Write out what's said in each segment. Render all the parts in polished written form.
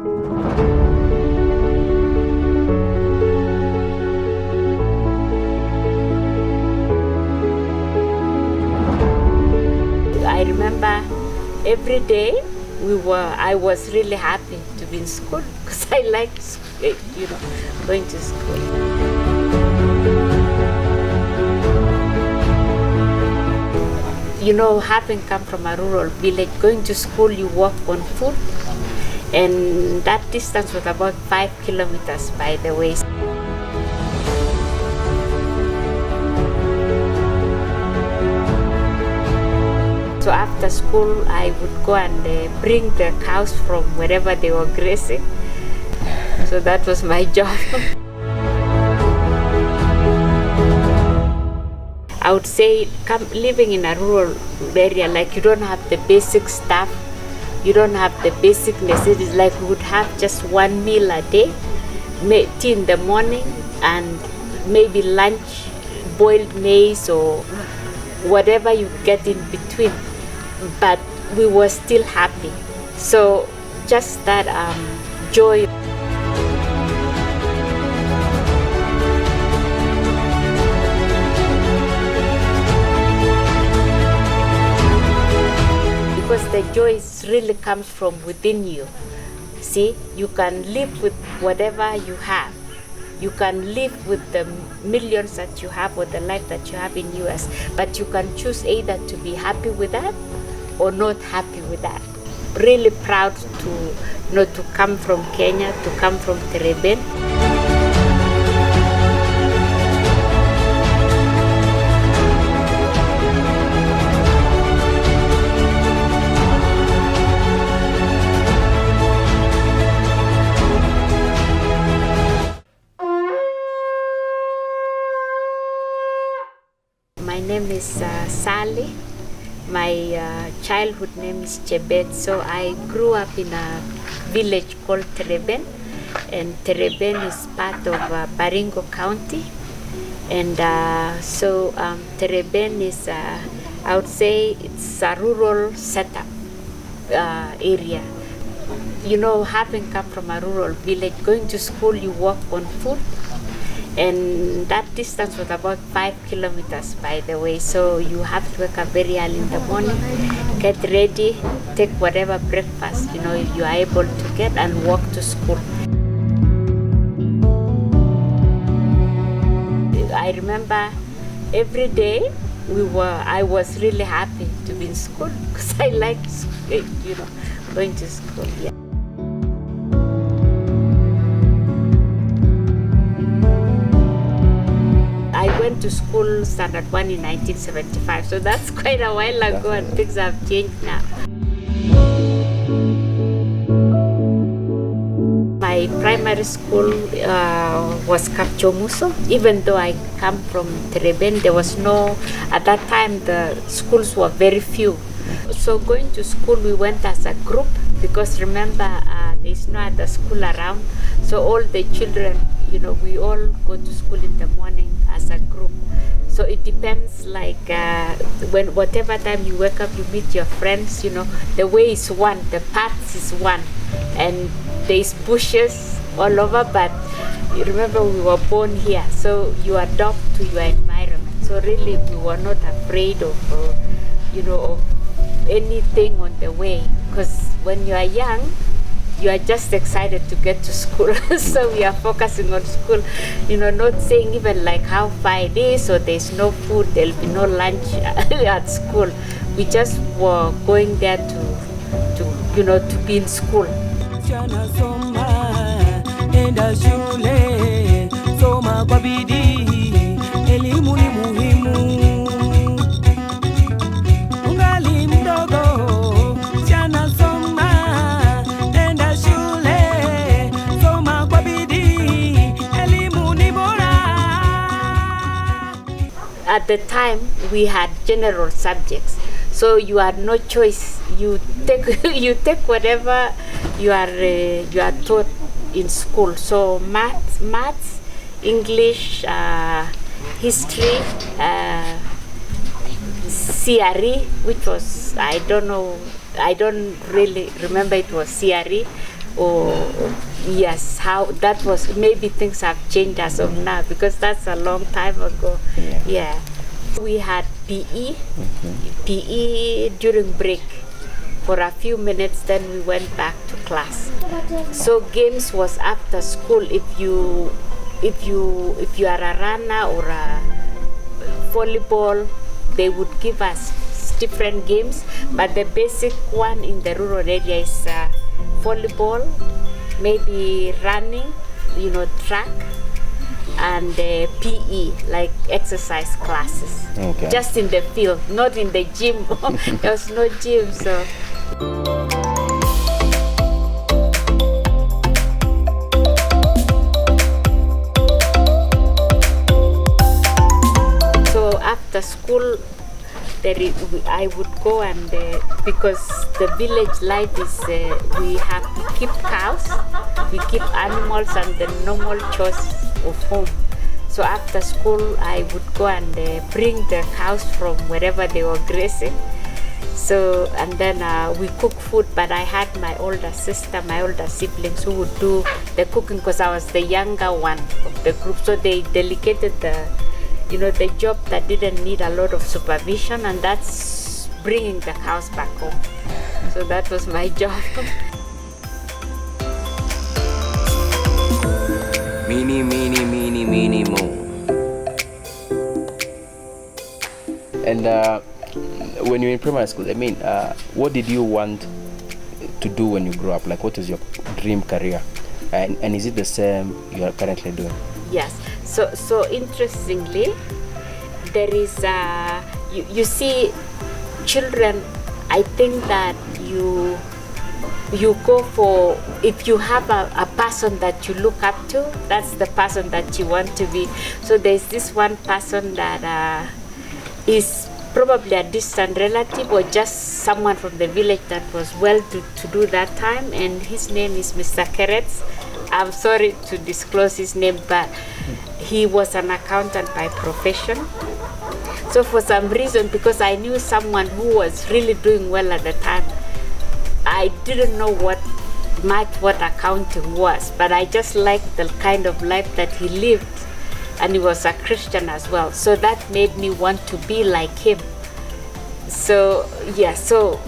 I remember every day I was really happy to be in school because I liked, going to school. Having come from a rural village, going to school, you walk on foot, and that distance was about 5 kilometers, by the way. So after school, I would go and bring the cows from wherever they were grazing. So that was my job. I would say living in a rural area, like you don't have the basic stuff, you don't have the basic necessities, like we would have just one meal a day, tea in the morning, and maybe lunch, boiled maize or whatever you get in between. But we were still happy. So just that joy. Because the joy really comes from within you. See, you can live with whatever you have. You can live with the millions that you have or the life that you have in US, but you can choose either to be happy with that or not happy with that. Really proud to come from Kenya, to come from Terer. My name is Sally. My childhood name is Chebet. So I grew up in a village called Terer, and Terer is part of Baringo County. And so Terer is, I would say, it's a rural setup area. Having come from a rural village, going to school, you walk on foot. And that distance was about 5 kilometers, by the way. So you have to wake up very early in the morning, get ready, take whatever breakfast, you are able to get, and walk to school. I remember every day I was really happy to be in school because I liked, going to school. Yeah. I went to school standard 1 in 1975, so that's quite a while ago, and things have changed now. My primary school was Kaptubei. Even though I come from Terer, there was no, at that time the schools were very few. So going to school, we went as a group, because remember there's no other school around. So all the children, we all go to school in the morning as a group. So it depends, like whatever time you wake up, you meet your friends, the way is one, the path is one, and there's bushes all over, but you remember we were born here, so you adopt to your environment. So really we were not afraid of, of anything on the way, because when you are young, you are just excited to get to school. So we are focusing on school, not saying even like how far it is, or there's no food, there'll be no lunch at school. We just were going there to be in school. At the time, we had general subjects, so you had no choice. You take whatever you are taught in school. So maths, English, history, CRE, which was, I don't really remember, it was CRE, or yes, how that was. Maybe things have changed as of now, because that's a long time ago. Yeah. We had PE during break for a few minutes, then we went back to class. So games was after school. If you are a runner or a volleyball, they would give us different games, but the basic one in the rural area is volleyball, maybe running, track, and PE, like exercise classes. Okay. Just in the field, not in the gym. There was no gym, so. So after school, I would go and because the village life is we have to keep cows, we keep animals and the normal chores of home. So after school, I would go and bring the cows from wherever they were grazing. So and then we cook food, but I had my older sister, my older siblings who would do the cooking because I was the younger one of the group. So they delegated the job that didn't need a lot of supervision, and that's bringing the cows back home. So that was my job. Mini mo. And when you're in primary school, what did you want to do when you grew up? Like, what is your dream career? And is it the same you are currently doing? Yes. So interestingly, there is you see, children. I think that you go for, if you have a person that you look up to, that's the person that you want to be. So there's this one person that is probably a distant relative or just someone from the village that was well to do that time, and his name is Mr. Keretz. I'm sorry to disclose his name, but he was an accountant by profession. So for some reason, because I knew someone who was really doing well at the time, I didn't know what accounting was, but I just liked the kind of life that he lived, and he was a Christian as well. So that made me want to be like him. So yeah, so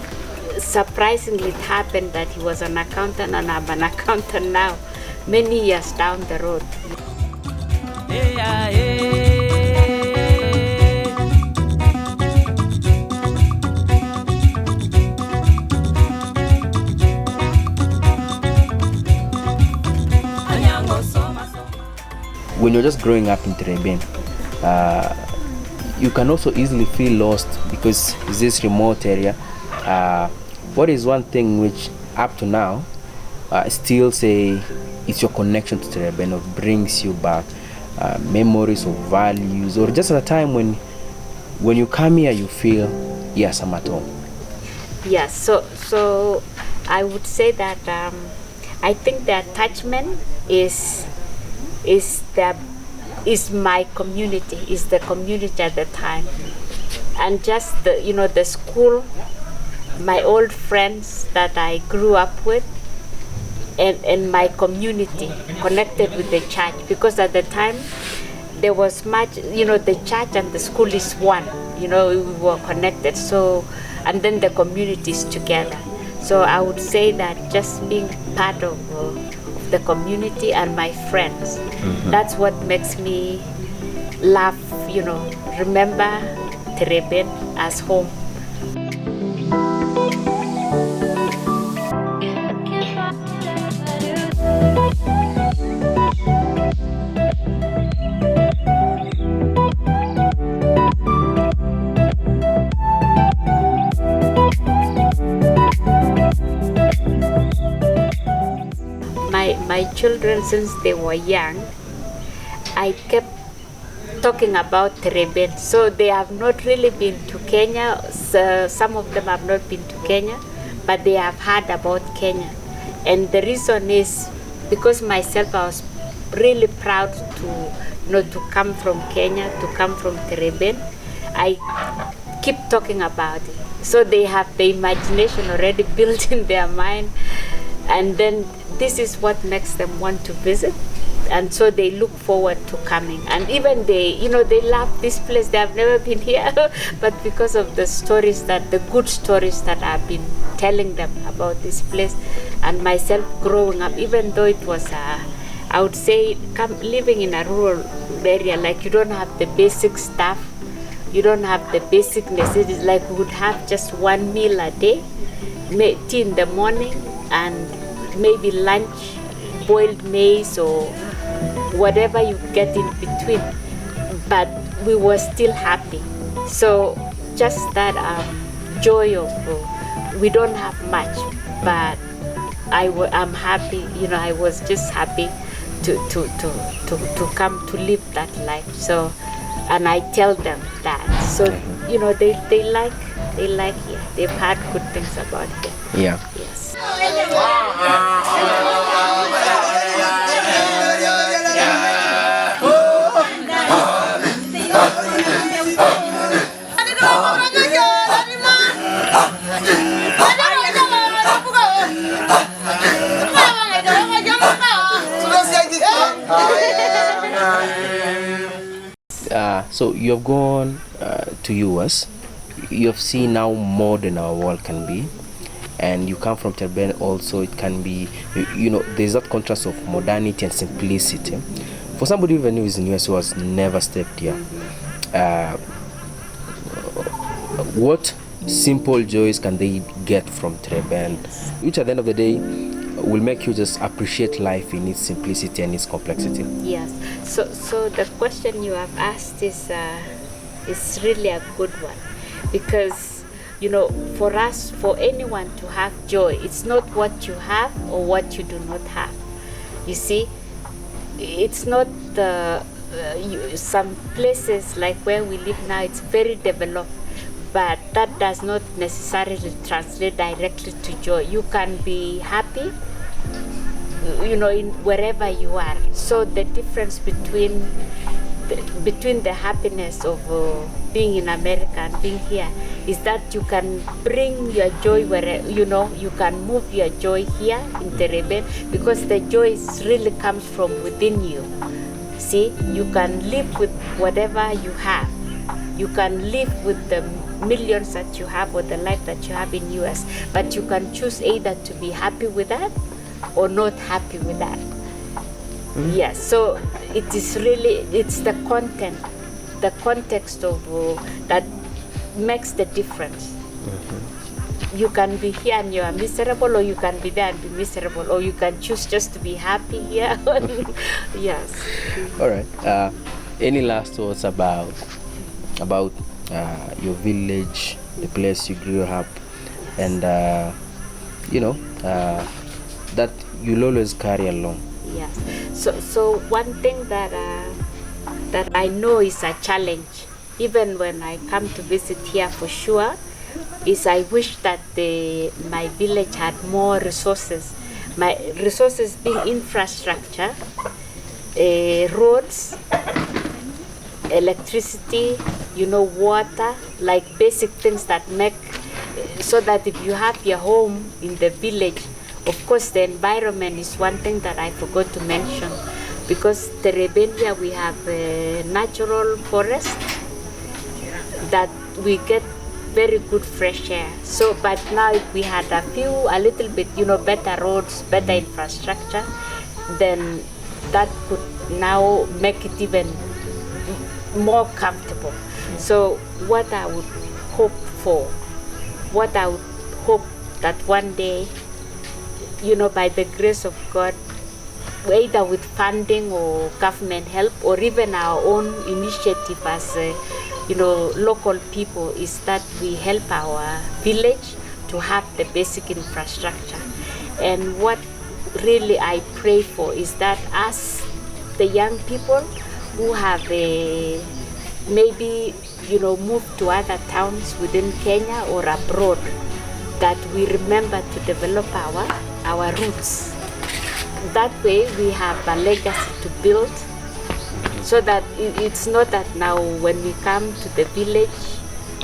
surprisingly it happened that he was an accountant and I'm an accountant now, many years down the road. When you're just growing up in Terer, you can also easily feel lost because it's this remote area. What is one thing which up to now still say it's your connection to Terer or brings you back, memories or values, or just at a time when you come here you feel, yes, I'm at home? Yes, so I would say that I think the attachment is my community, is the community at the time, and just the school, my old friends that I grew up with, and my community connected with the church, because at the time there was much, the church and the school is one, we were connected. So, and then the communities together. So I would say that just being part of the community and my friends, that's what makes me laugh, remember Terer as home. My children, since they were young, I kept talking about Terer. So they have not really been to Kenya. So some of them have not been to Kenya, but they have heard about Kenya. And the reason is because myself, I was really proud to come from Kenya, to come from Terer. I keep talking about it. So they have the imagination already built in their mind And then this is what makes them want to visit, and so they look forward to coming. And even they love this place. They have never been here but because of the good stories that I've been telling them about this place, and myself growing up, even though it was I would say living in a rural area, like you don't have the basic stuff, you don't have the basic necessities. Like we would have just one meal a day, tea in the morning, and maybe lunch, boiled maize or whatever you get in between. But we were still happy. So just that joy of we don't have much, but I'm happy. I was just happy to come to live that life. So, and I tell them that. So they like here. They've heard good things about here. Yeah. Yes. So you have gone to US. You have seen how modern our world can be, and you come from Terer also. It can be, there's that contrast of modernity and simplicity. For somebody who is in US who has never stepped here, what simple joys can they get from Terer, which at the end of the day will make you just appreciate life in its simplicity and its complexity? Yes. So the question you have asked is really a good one, because for us, for anyone to have joy, it's not what you have or what you do not have. You see, it's not some places like where we live now, it's very developed, but that does not necessarily translate directly to joy. You can be happy, in wherever you are. So the difference between the happiness of being in America and being here is that you can bring your joy where you can move your joy here in Terer, because the joy really comes from within you. See, you can live with whatever you have. You can live with the millions that you have or the life that you have in US, but you can choose either to be happy with that or not happy with that. Yes, so it's the content, the context of that makes the difference. You can be here and you are miserable, or you can be there and be miserable, or you can choose just to be happy here. Yes. All right. Any last thoughts about your village, the place you grew up, and that you'll always carry along? Yes. So one thing that I know is a challenge, even when I come to visit here for sure, is I wish that my village had more resources. My resources being infrastructure, roads, electricity, water, like basic things that make so that if you have your home in the village, of course the environment is one thing that I forgot to mention, because Terer here we have a natural forest that we get very good fresh air. So, but now if we had a little bit, better roads, better infrastructure, then that could now make it even more comfortable. So what I would hope that one day, by the grace of God, either with funding or government help, or even our own initiative as local people, is that we help our village to have the basic infrastructure. And what really I pray for is that as the young people who have maybe moved to other towns within Kenya or abroad, that we remember to develop our roots. That way we have a legacy to build, so that it's not that now when we come to the village,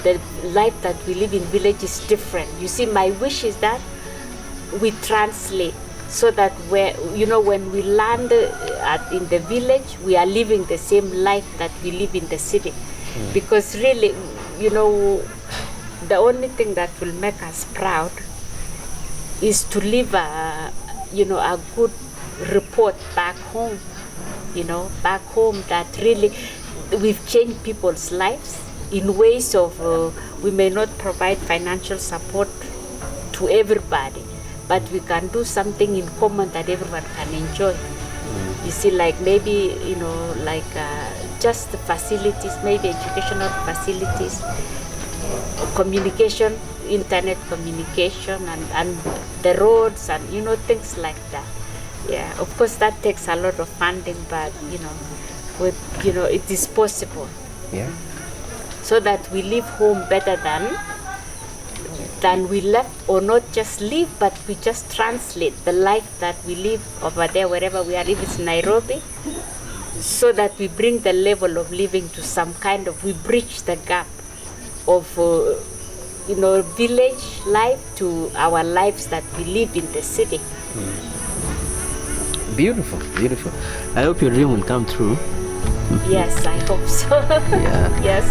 the life that we live in village is different. You see, my wish is that we translate so that when we land in the village, we are living the same life that we live in the city. Because really, the only thing that will make us proud is to leave a good report back home, that really we've changed people's lives in ways of we may not provide financial support to everybody, but we can do something in common that everyone can enjoy. You see, like maybe, just the facilities, maybe educational facilities, communication, internet communication, and the roads, and, things like that. Yeah, of course, that takes a lot of funding, but, it is possible. Yeah. So that we live home better than we left, or not just live, but we just translate the life that we live over there, wherever we are, if it's Nairobi, so that we bring the level of living to some kind of, we bridge the gap of, village life to our lives that we live in the city. Beautiful, beautiful. I hope your dream will come true. Yes, I hope so. Yeah. Yes.